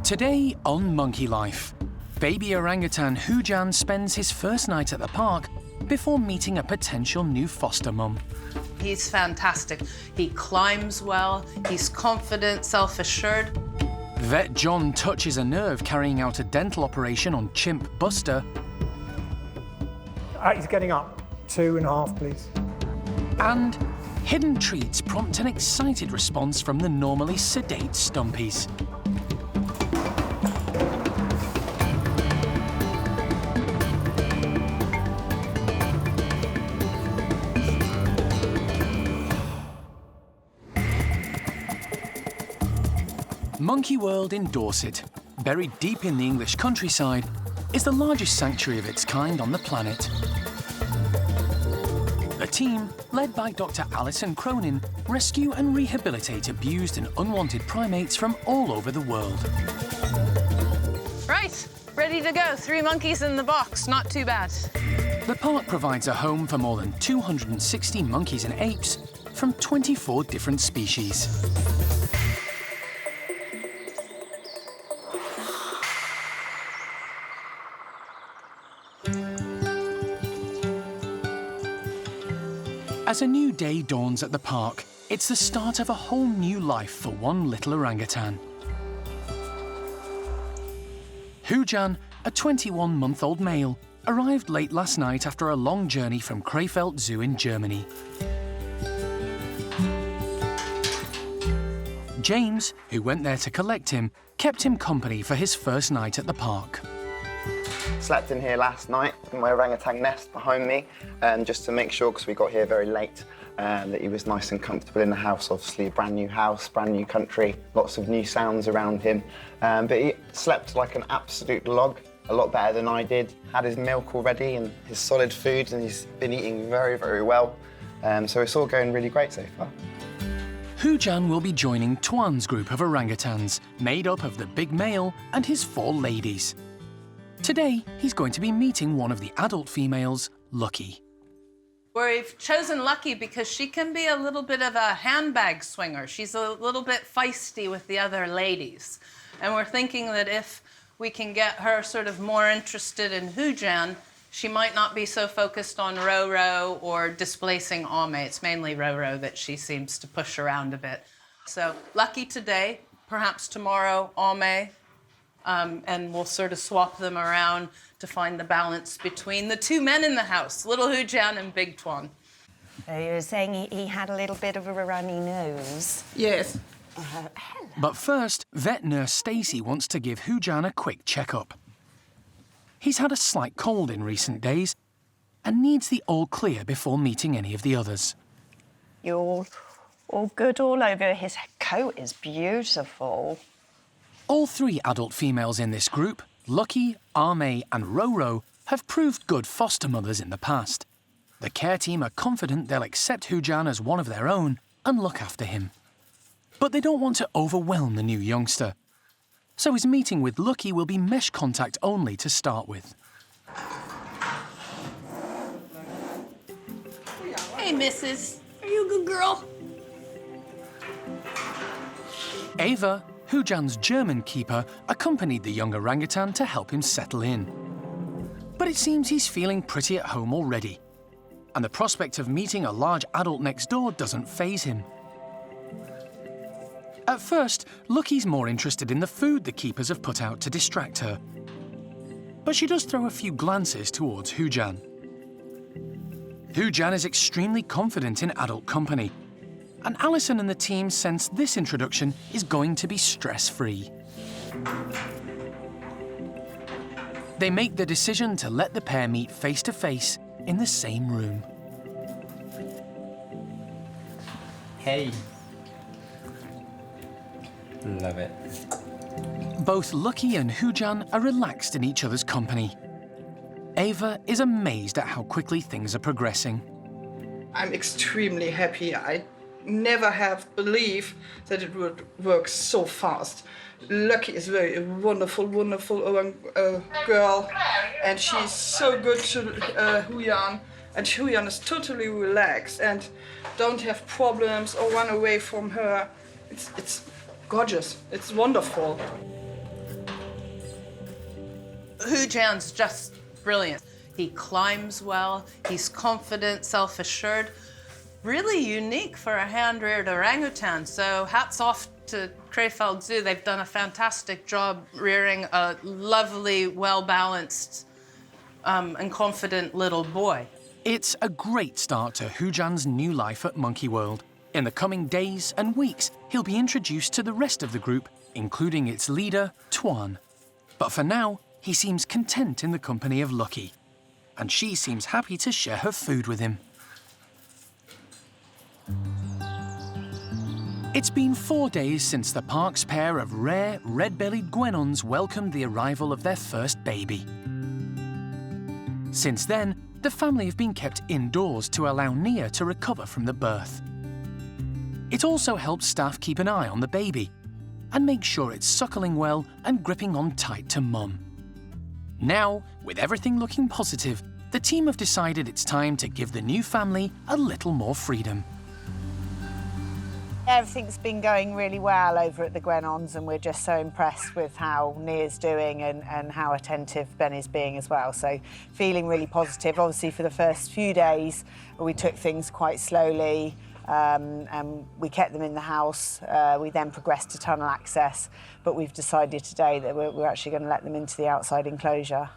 Today on Monkey Life, baby orangutan Hujan spends his first night at the park before meeting a potential new foster mum. He's fantastic. He climbs well, he's confident, self-assured. Vet John touches a nerve carrying out a dental operation on chimp Buster. He's getting up. 2.5, please. And hidden treats prompt an excited response from the normally sedate Stumpies. Monkey World in Dorset, buried deep in the English countryside, is the largest sanctuary of its kind on the planet. The team, led by Dr. Alison Cronin, rescue and rehabilitate abused and unwanted primates from all over the world. Right, ready to go. 3 monkeys in the box, not too bad. The park provides a home for more than 260 monkeys and apes from 24 different species. As a new day dawns at the park, it's the start of a whole new life for one little orangutan. Hujan, a 21-month-old male, arrived late last night after a long journey from Krefeld Zoo in Germany. James, who went there to collect him, kept him company for his first night at the park. Slept in here last night in my orangutan nest behind me, just to make sure, because we got here very late, that he was nice and comfortable in the house. Obviously, a brand new house, brand new country, lots of new sounds around him. But he slept like an absolute log, a lot better than I did. Had his milk already and his solid food, and he's been eating very, very well. So it's all going really great so far. Hujan will be joining Tuan's group of orangutans, made up of the big male and his 4 ladies. Today, he's going to be meeting one of the adult females, Lucky. We've chosen Lucky because she can be a little bit of a handbag swinger. She's a little bit feisty with the other ladies. And we're thinking that if we can get her sort of more interested in Hujan, she might not be so focused on Roro or displacing Ame. It's mainly Roro that she seems to push around a bit. So Lucky today, perhaps tomorrow Ame. And we'll sort of swap them around to find the balance between the 2 men in the house, little Hujan and big Tuan. You were saying he had a little bit of a runny nose. Yes. Hello. But first, vet nurse Stacey wants to give Hujan a quick checkup. He's had a slight cold in recent days and needs the all clear before meeting any of the others. You're all good all over. His coat is beautiful. All 3 adult females in this group, Lucky, Ame and Roro, have proved good foster mothers in the past. The care team are confident they'll accept Hujan as one of their own and look after him. But they don't want to overwhelm the new youngster. So his meeting with Lucky will be mesh contact only to start with. Hey, missus. Are you a good girl? Ava, Hujan's German keeper, accompanied the young orangutan to help him settle in. But it seems he's feeling pretty at home already, and the prospect of meeting a large adult next door doesn't faze him. At first, Lucky's more interested in the food the keepers have put out to distract her. But she does throw a few glances towards Hujan. Hujan is extremely confident in adult company, and Alison and the team sense this introduction is going to be stress-free. They make the decision to let the pair meet face-to-face in the same room. Hey. Love it. Both Lucky and Hujan are relaxed in each other's company. Ava is amazed at how quickly things are progressing. I'm extremely happy. I never have believed that it would work so fast. Lucky is a wonderful, wonderful girl, and she's so good to Hujan, and Hujan is totally relaxed and don't have problems or run away from her. It's gorgeous. It's wonderful. Hujan's just brilliant. He climbs well, he's confident, self-assured, really unique for a hand-reared orangutan. So hats off to Krefeld Zoo. They've done a fantastic job rearing a lovely, well-balanced and confident little boy. It's a great start to Hujan's new life at Monkey World. In the coming days and weeks, he'll be introduced to the rest of the group, including its leader, Tuan. But for now, he seems content in the company of Lucky. And she seems happy to share her food with him. It's been 4 days since the park's pair of rare, red-bellied guenons welcomed the arrival of their first baby. Since then, the family have been kept indoors to allow Nia to recover from the birth. It also helps staff keep an eye on the baby and make sure it's suckling well and gripping on tight to mum. Now, with everything looking positive, the team have decided it's time to give the new family a little more freedom. Everything's been going really well over at the Guenons, and we're just so impressed with how Nia's doing and how attentive Benny's being as well. So feeling really positive. Obviously for the first few days, we took things quite slowly and we kept them in the house. We then progressed to tunnel access, but we've decided today that we're actually going to let them into the outside enclosure.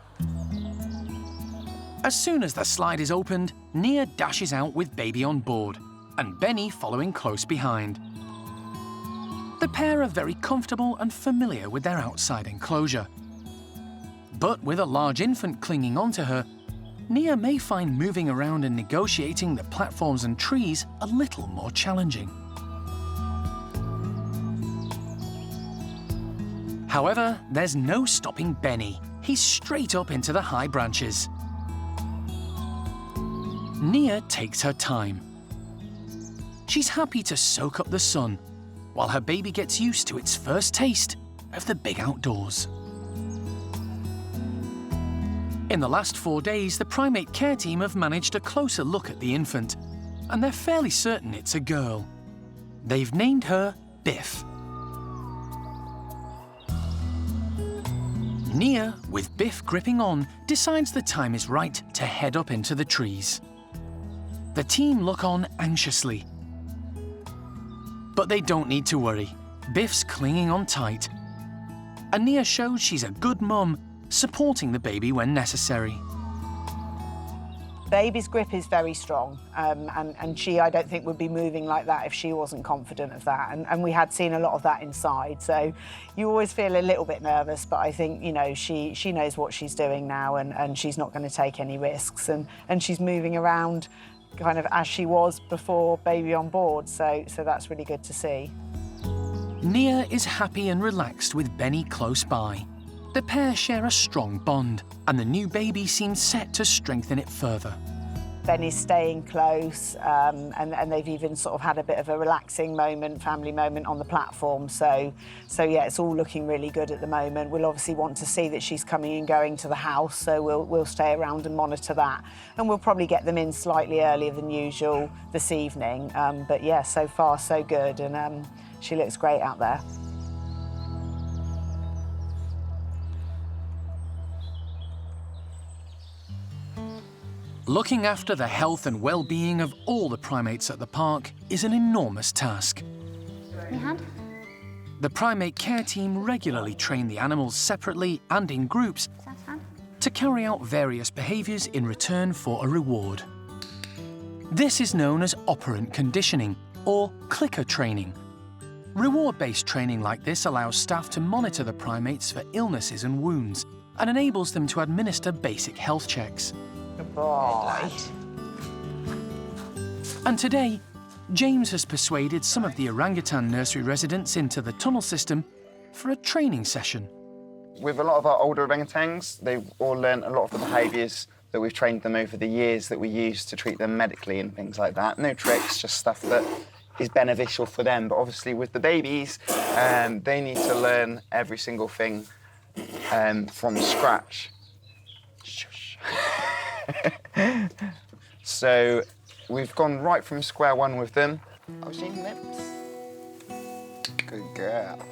As soon as the slide is opened, Nia dashes out with baby on board, and Benny following close behind. The pair are very comfortable and familiar with their outside enclosure. But with a large infant clinging onto her, Nia may find moving around and negotiating the platforms and trees a little more challenging. However, there's no stopping Benny. He's straight up into the high branches. Nia takes her time. She's happy to soak up the sun, while her baby gets used to its first taste of the big outdoors. In the last 4 days, the primate care team have managed a closer look at the infant, and they're fairly certain it's a girl. They've named her Biff. Nia, with Biff gripping on, decides the time is right to head up into the trees. The team look on anxiously. But they don't need to worry. Biff's clinging on tight. And Nia shows she's a good mum, supporting the baby when necessary. Baby's grip is very strong, and she, I don't think, would be moving like that if she wasn't confident of that. And we had seen a lot of that inside, so you always feel a little bit nervous, but I think, you know, she knows what she's doing now, and she's not going to take any risks, and she's moving around kind of as she was before baby on board, so that's really good to see. Nia is happy and relaxed with Benny close by. The pair share a strong bond, and the new baby seems set to strengthen it further. Benny's staying close, and they've even sort of had a bit of a relaxing moment, family moment on the platform. So yeah, it's all looking really good at the moment. We'll obviously want to see that she's coming and going to the house, so we'll stay around and monitor that. And we'll probably get them in slightly earlier than usual this evening. But yeah, so far so good, and she looks great out there. Looking after the health and well-being of all the primates at the park is an enormous task. The primate care team regularly train the animals separately and in groups to carry out various behaviours in return for a reward. This is known as operant conditioning, or clicker training. Reward-based training like this allows staff to monitor the primates for illnesses and wounds and enables them to administer basic health checks. Good boy. And today, James has persuaded some of the orangutan nursery residents into the tunnel system for a training session. With a lot of our older orangutans, they've all learned a lot of the behaviours that we've trained them over the years that we use to treat them medically and things like that. No tricks, just stuff that is beneficial for them. But obviously with the babies, they need to learn every single thing from scratch. Shush. So we've gone right from square one with them. Oh, she lips. Good girl.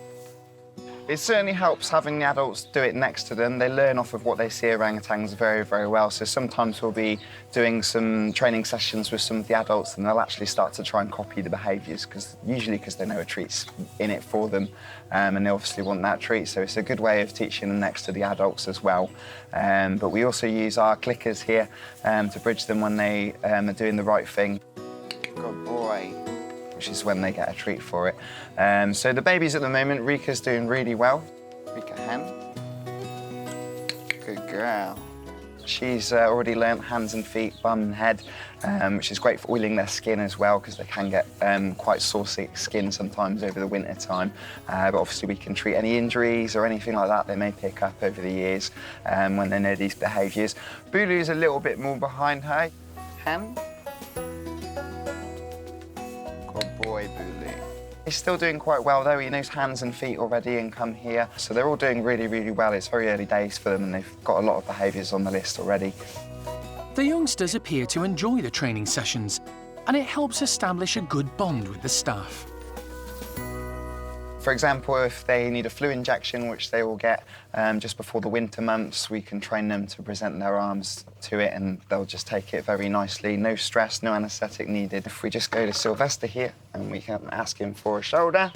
It certainly helps having the adults do it next to them. They learn off of what they see orangutans very, very well. So sometimes we'll be doing some training sessions with some of the adults and they'll actually start to try and copy the behaviours, usually because they know a treat's in it for them, and they obviously want that treat. So it's a good way of teaching them next to the adults as well. But we also use our clickers here to bridge them when they are doing the right thing. Good boy. Which is when they get a treat for it. So the babies at the moment, Rika's doing really well. Rika hen. Good girl. She's already learnt hands and feet, bum and head, which is great for oiling their skin as well, because they can get quite sore skin sometimes over the winter time. But obviously we can treat any injuries or anything like that they may pick up over the years when they know these behaviours. Bulu's a little bit more behind her. Hen. Good boy, Bulu. He's still doing quite well though. He knows hands and feet already and come here. So they're all doing really, really well. It's very early days for them and they've got a lot of behaviours on the list already. The youngsters appear to enjoy the training sessions, and it helps establish a good bond with the staff. For example, if they need a flu injection, which they will get just before the winter months, we can train them to present their arms to it and they'll just take it very nicely. No stress, no anaesthetic needed. If we just go to Sylvester here and we can ask him for a shoulder.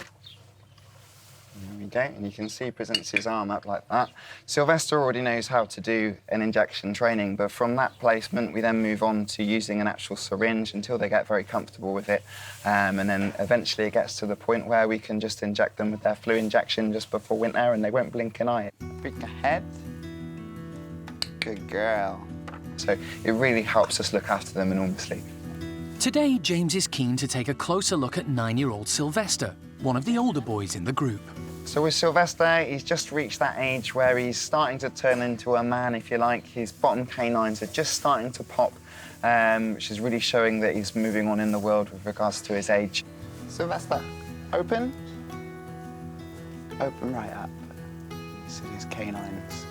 There we go, and you can see he presents his arm up like that. Sylvester already knows how to do an injection training, but from that placement we then move on to using an actual syringe until they get very comfortable with it. And then eventually it gets to the point where we can just inject them with their flu injection just before winter and they won't blink an eye. Peek ahead. Good girl. So it really helps us look after them enormously. Today, James is keen to take a closer look at 9-year-old Sylvester, one of the older boys in the group. So with Sylvester, he's just reached that age where he's starting to turn into a man, if you like. His bottom canines are just starting to pop, which is really showing that he's moving on in the world with regards to his age. Sylvester, open. Open right up. See his canines.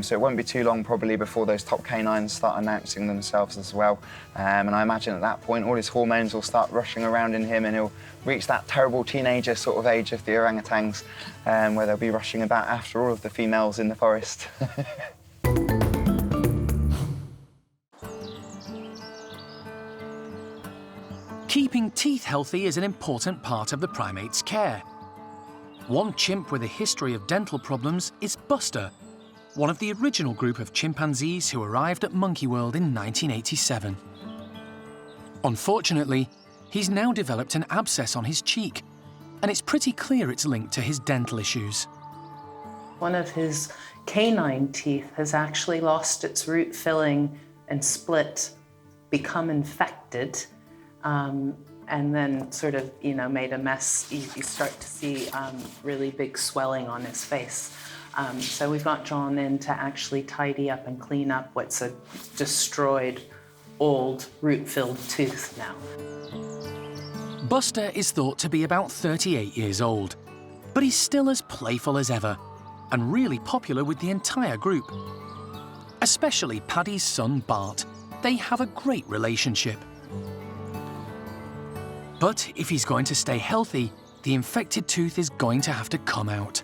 So it won't be too long probably before those top canines start announcing themselves as well. And I imagine at that point all his hormones will start rushing around in him and he'll reach that terrible teenager sort of age of the orangutans, where they'll be rushing about after all of the females in the forest. Keeping teeth healthy is an important part of the primate's care. One chimp with a history of dental problems is Buster, one of the original group of chimpanzees who arrived at Monkey World in 1987. Unfortunately, he's now developed an abscess on his cheek, and it's pretty clear it's linked to his dental issues. One of his canine teeth has actually lost its root filling and split, become infected, and then sort of, made a mess. You start to see really big swelling on his face. So we've got John in to actually tidy up and clean up what's a destroyed, old, root-filled tooth now. Buster is thought to be about 38 years old, but he's still as playful as ever and really popular with the entire group. Especially Paddy's son, Bart. They have a great relationship. But if he's going to stay healthy, the infected tooth is going to have to come out.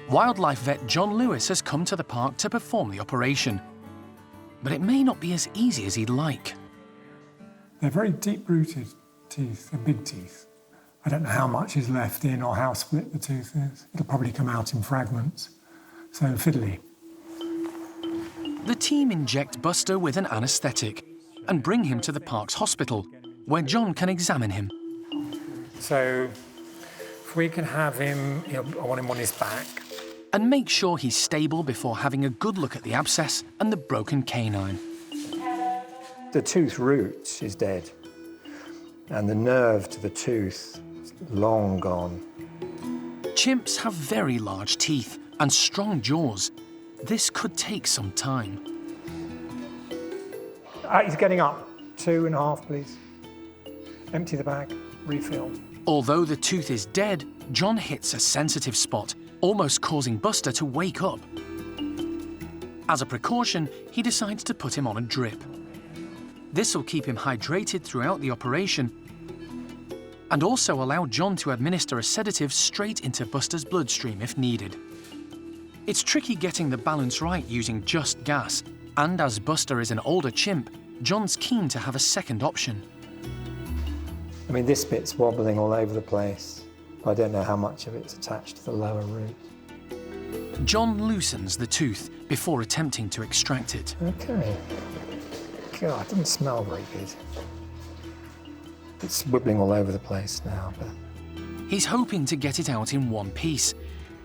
Wildlife vet John Lewis has come to the park to perform the operation. But it may not be as easy as he'd like. They're very deep-rooted teeth, they're big teeth. I don't know how much is left in or how split the tooth is. It'll probably come out in fragments, so fiddly. The team inject Buster with an anaesthetic and bring him to the park's hospital, where John can examine him. So if we can have him, I want him on his back. And make sure he's stable before having a good look at the abscess and the broken canine. The tooth root is dead, and the nerve to the tooth is long gone. Chimps have very large teeth and strong jaws. This could take some time. He's getting up. 2.5, please. Empty the bag, refill. Although the tooth is dead, John hits a sensitive spot, almost causing Buster to wake up. As a precaution, he decides to put him on a drip. This will keep him hydrated throughout the operation and also allow John to administer a sedative straight into Buster's bloodstream if needed. It's tricky getting the balance right using just gas, and as Buster is an older chimp, John's keen to have a second option. I mean, this bit's wobbling all over the place. I don't know how much of it's attached to the lower root. John loosens the tooth before attempting to extract it. Okay. God, it doesn't smell very good. It's wibbling all over the place now, but... He's hoping to get it out in one piece,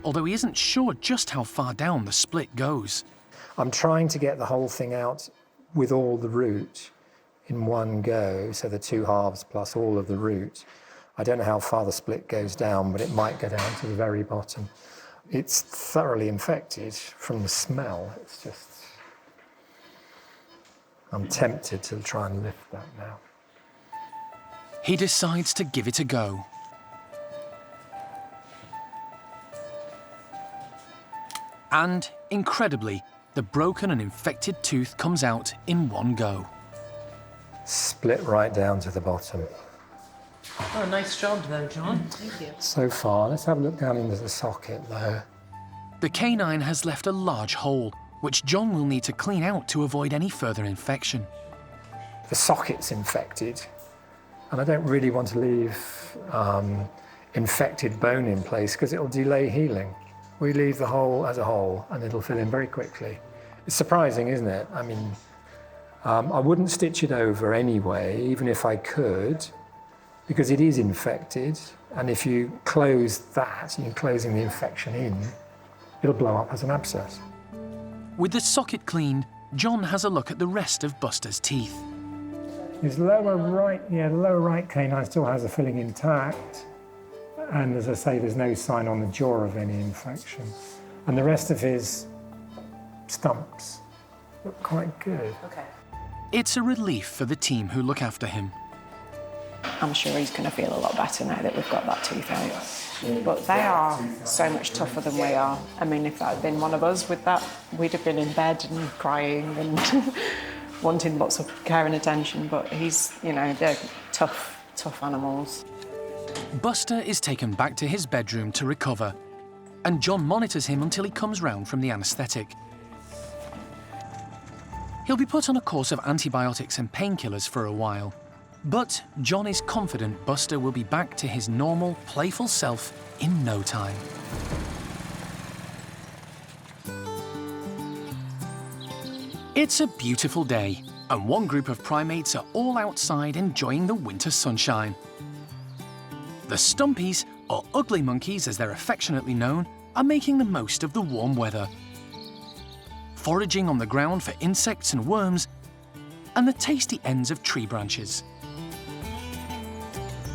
although he isn't sure just how far down the split goes. I'm trying to get the whole thing out with all the root in one go, so the 2 halves plus all of the root. I don't know how far the split goes down, but it might go down to the very bottom. It's thoroughly infected from the smell. It's just... I'm tempted to try and lift that now. He decides to give it a go. And, incredibly, the broken and infected tooth comes out in one go. Split right down to the bottom. Oh, nice job though, John. Thank you. So far, let's have a look down into the socket though. The canine has left a large hole, which John will need to clean out to avoid any further infection. The socket's infected, and I don't really want to leave infected bone in place because it'll delay healing. We leave the hole as a hole and it'll fill in very quickly. It's surprising, isn't it? I mean, I wouldn't stitch it over anyway, even if I could, because it is infected, and if you close that, you're closing the infection in, it'll blow up as an abscess. With the socket cleaned, John has a look at the rest of Buster's teeth. His lower right, the lower right canine still has the filling intact. And as I say, there's no sign on the jaw of any infection. And the rest of his stumps look quite good. Okay. It's a relief for the team who look after him. I'm sure he's going to feel a lot better now that we've got that tooth out. But they are so much tougher than we are. I mean, if that had been one of us with that, we'd have been in bed and crying and wanting lots of care and attention. But he's, you know, they're tough animals. Buster is taken back to his bedroom to recover, and John monitors him until he comes round from the anaesthetic. He'll be put on a course of antibiotics and painkillers for a while, but John is confident Buster will be back to his normal, playful self in no time. It's a beautiful day, and one group of primates are all outside enjoying the winter sunshine. The Stumpies, or ugly monkeys as they're affectionately known, are making the most of the warm weather. Foraging on the ground for insects and worms, and the tasty ends of tree branches.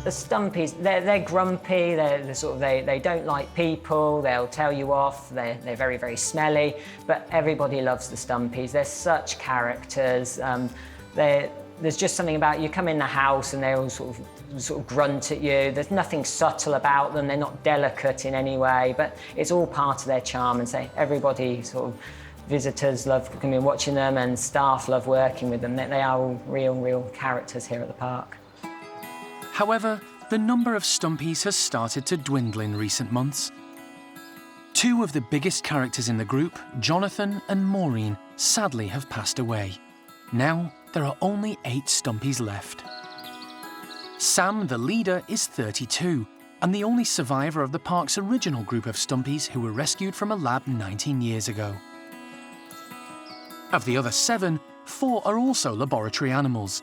The Stumpies, they're grumpy, they don't like people, they'll tell you off, they're very, very smelly, but everybody loves the Stumpies. They're such characters. There's just something about you come in the house and they all sort of grunt at you. There's nothing subtle about them. They're not delicate in any way, but it's all part of their charm. And so everybody, sort of visitors love coming and watching them, and staff love working with them. They are all real characters here at the park. However, the number of Stumpies has started to dwindle in recent months. 2 of the biggest characters in the group, Jonathan and Maureen, sadly have passed away. Now, there are only 8 Stumpies left. Sam, the leader, is 32, and the only survivor of the park's original group of Stumpies who were rescued from a lab 19 years ago. Of the other 7, 4 are also laboratory animals.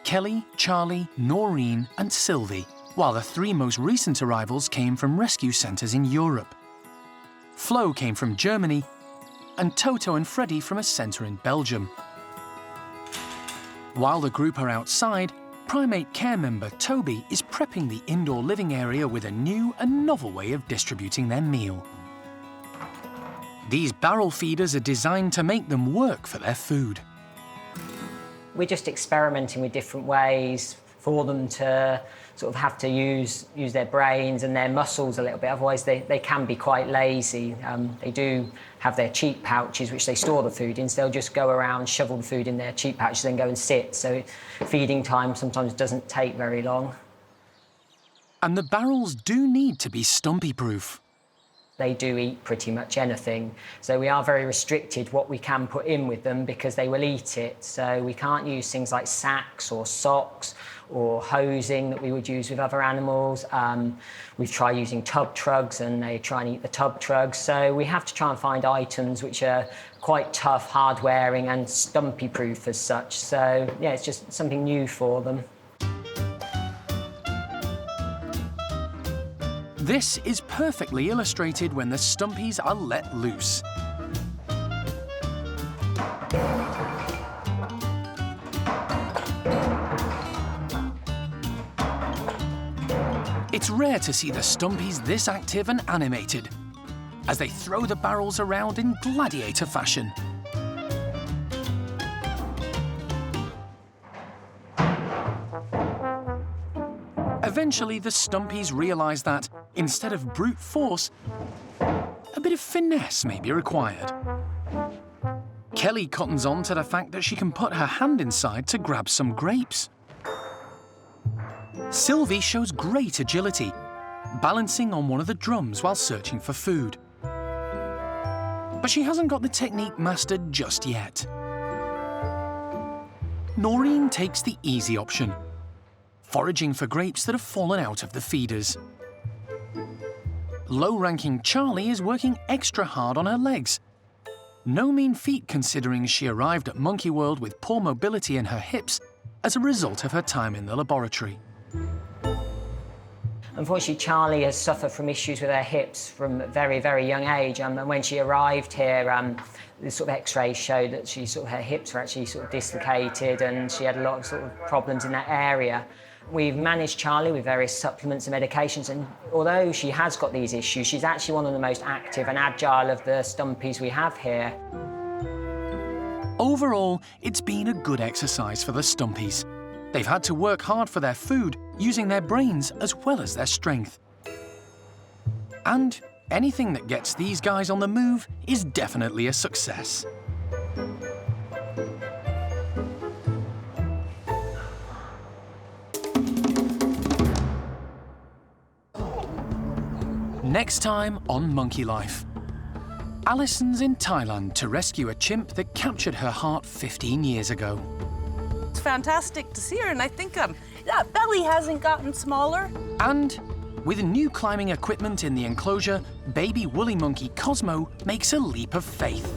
Kelly, Charlie, Noreen, and Sylvie, while the 3 most recent arrivals came from rescue centres in Europe. Flo came from Germany, and Toto and Freddie from a centre in Belgium. While the group are outside, primate care member Toby is prepping the indoor living area with a new and novel way of distributing their meal. These barrel feeders are designed to make them work for their food. We're just experimenting with different ways for them to sort of have to use their brains and their muscles a little bit, otherwise they can be quite lazy. They do have their cheek pouches which they store the food in, so they'll just go around, shovel the food in their cheek pouches, then go and sit, so feeding time sometimes doesn't take very long. And the barrels do need to be stumpy-proof. They do eat pretty much anything, so we are very restricted what we can put in with them because they will eat it. So we can't use things like sacks or socks or hosing that we would use with other animals. We've tried using tub trugs and they try and eat the tub trugs. So we have to try and find items which are quite tough, hard-wearing and stumpy-proof as such. So yeah, it's just something new for them. This is perfectly illustrated when the stumpies are let loose. It's rare to see the stumpies this active and animated, as they throw the barrels around in gladiator fashion. Eventually, the stumpies realise that, instead of brute force, a bit of finesse may be required. Kelly cottons on to the fact that she can put her hand inside to grab some grapes. Sylvie shows great agility, balancing on one of the drums while searching for food. But she hasn't got the technique mastered just yet. Noreen takes the easy option, foraging for grapes that have fallen out of the feeders. Low-ranking Charlie is working extra hard on her legs. No mean feat considering she arrived at Monkey World with poor mobility in her hips as a result of her time in the laboratory. Unfortunately, Charlie has suffered from issues with her hips from a very, very young age. And when she arrived here, the sort of X-rays showed that her hips were actually sort of dislocated, and she had a lot of sort of problems in that area. We've managed Charlie with various supplements and medications, and although she has got these issues, she's actually one of the most active and agile of the stumpies we have here. Overall, it's been a good exercise for the stumpies. They've had to work hard for their food, using their brains as well as their strength. And anything that gets these guys on the move is definitely a success. Next time on Monkey Life. Alison's in Thailand to rescue a chimp that captured her heart 15 years ago. It's fantastic to see her, and I think that belly hasn't gotten smaller. And with new climbing equipment in the enclosure, baby woolly monkey Cosmo makes a leap of faith.